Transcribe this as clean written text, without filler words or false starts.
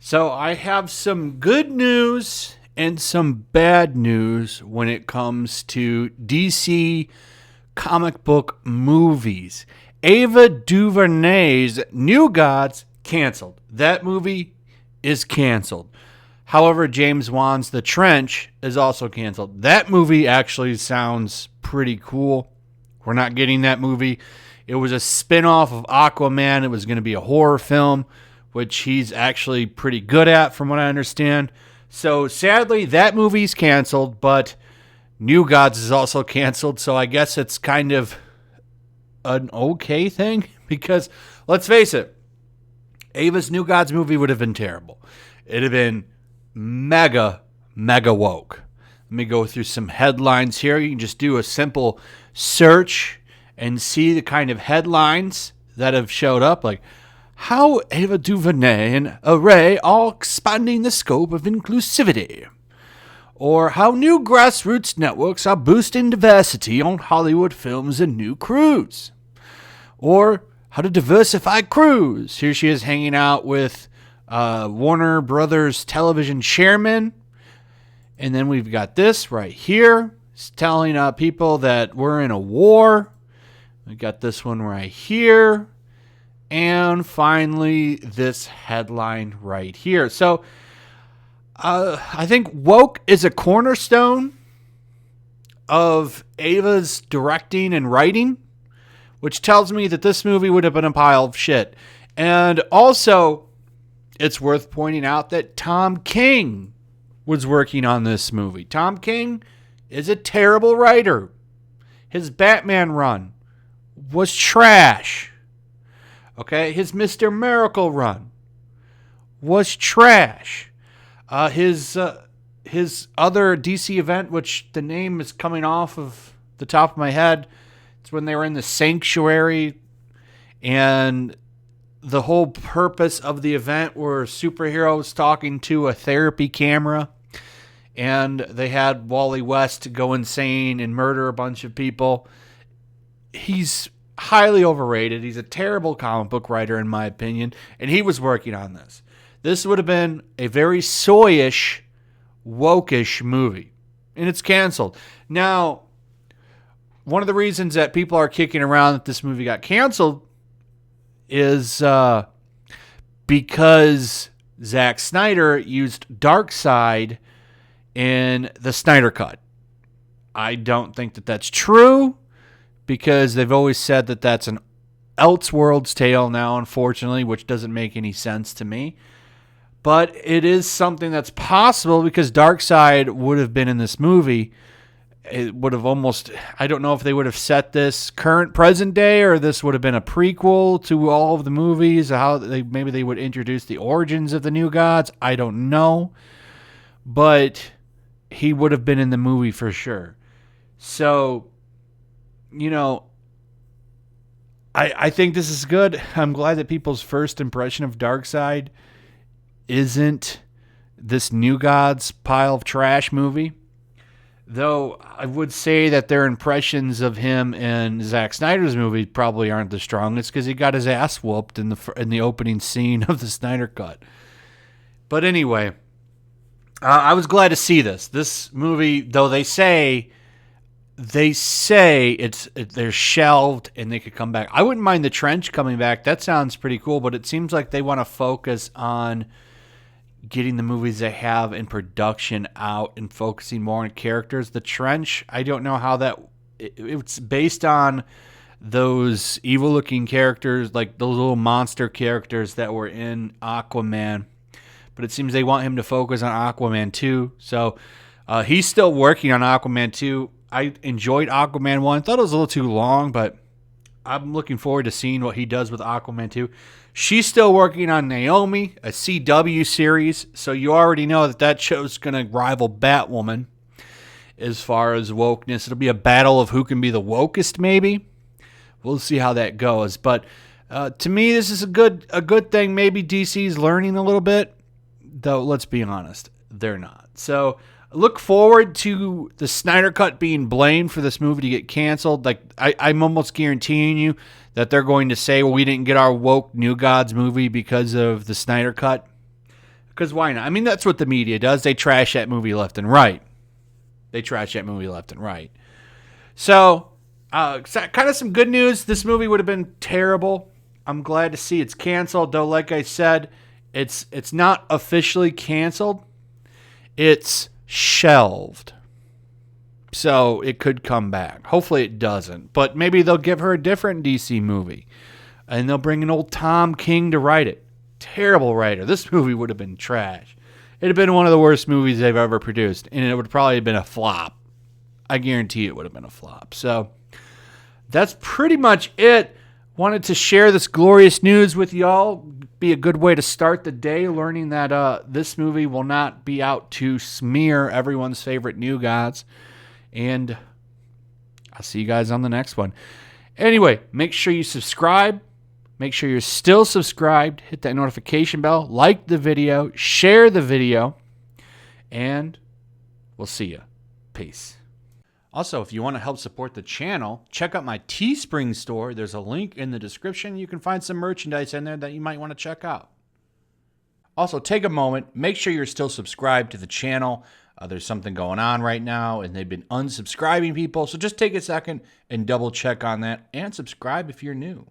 So I have some good news and some bad news when it comes to DC comic book movies. Ava DuVernay's New Gods canceled. That movie is canceled. However, James Wan's The Trench is also canceled. That movie actually sounds pretty cool. We're not getting that movie. It was a spin-off of Aquaman. It was going to be a horror film, which he's actually pretty good at from what I understand. So sadly, that movie's canceled, but New Gods is also canceled. So I guess it's kind of an okay thing because let's face it, Ava's New Gods movie would have been terrible. It'd have been mega woke. Let me go through some headlines here. You can just do a simple search and see the kind of headlines that have showed up, like how Ava DuVernay and Array are expanding the scope of inclusivity, or how new grassroots networks are boosting diversity on Hollywood films and new crews, or how to diversify crews. Here she is hanging out with Warner Brothers television chairman. And then we've got this right here. It's telling people that we're in a war. We got this one right here. And finally, this headline right here. So I think woke is a cornerstone of Ava's directing and writing, which tells me that this movie would have been a pile of shit. And also, it's worth pointing out that Tom King was working on this movie. Tom King is a terrible writer. His Batman run was trash. Okay, his Mr. Miracle run was trash. His other DC event, which the name is coming off of the top of my head, it's when they were in the sanctuary, and the whole purpose of the event were superheroes talking to a therapy camera, and they had Wally West go insane and murder a bunch of people. He's highly overrated. He's a terrible comic book writer, in my opinion, and he was working on this. This would have been a very soyish, wokish movie, and it's canceled. Now, one of the reasons that people are kicking around that this movie got canceled is because Zack Snyder used Darkseid in the Snyder Cut. I don't think that that's true, because they've always said that that's an Elseworlds tale now, unfortunately, which doesn't make any sense to me. But it is something that's possible because Darkseid would have been in this movie. It would have almost, I don't know if they would have set this current present day, or this would have been a prequel to all of the movies, how maybe they would introduce the origins of the New Gods. I don't know. But he would have been in the movie for sure. So, I think this is good. I'm glad that people's first impression of Darkseid isn't this New Gods pile of trash movie. Though I would say that their impressions of him in Zack Snyder's movie probably aren't the strongest, because he got his ass whooped in the opening scene of the Snyder Cut. But anyway, I was glad to see this. This movie, though they say they're shelved and they could come back. I wouldn't mind The Trench coming back. That sounds pretty cool, but it seems like they want to focus on getting the movies they have in production out and focusing more on characters. The Trench, I don't know how that... It's based on those evil-looking characters, like those little monster characters that were in Aquaman. But it seems they want him to focus on Aquaman 2. So he's still working on Aquaman 2. I enjoyed Aquaman 1. Thought it was a little too long, but I'm looking forward to seeing what he does with Aquaman 2. She's still working on Naomi, a CW series, so you already know that show's going to rival Batwoman as far as wokeness. It'll be a battle of who can be the wokest, maybe. We'll see how that goes. But to me, this is a good thing. Maybe DC's learning a little bit, though let's be honest, they're not. So look forward to the Snyder Cut being blamed for this movie to get canceled. Like I'm almost guaranteeing you that they're going to say, well, we didn't get our woke New Gods movie because of the Snyder Cut. Because why not? I mean, that's what the media does. They trash that movie left and right. So, kind of some good news. This movie would have been terrible. I'm glad to see it's canceled, though. Like I said, it's not officially canceled. It's shelved. So it could come back. Hopefully it doesn't. But maybe they'll give her a different DC movie. And they'll bring an old Tom King to write it. Terrible writer. This movie would have been trash. It'd have been one of the worst movies they've ever produced. And it would probably have been a flop. I guarantee it would have been a flop. So that's pretty much it. Wanted to share this glorious news with y'all. Be a good way to start the day, learning that this movie will not be out to smear everyone's favorite New Gods. And I'll see you guys on the next one. Anyway, make sure you subscribe. Make sure you're still subscribed. Hit that notification bell. Like the video. Share the video. And we'll see you. Peace. Also, if you want to help support the channel, check out my Teespring store. There's a link in the description. You can find some merchandise in there that you might want to check out. Also, take a moment. Make sure you're still subscribed to the channel. There's something going on right now, and they've been unsubscribing people. So just take a second and double check on that and subscribe if you're new.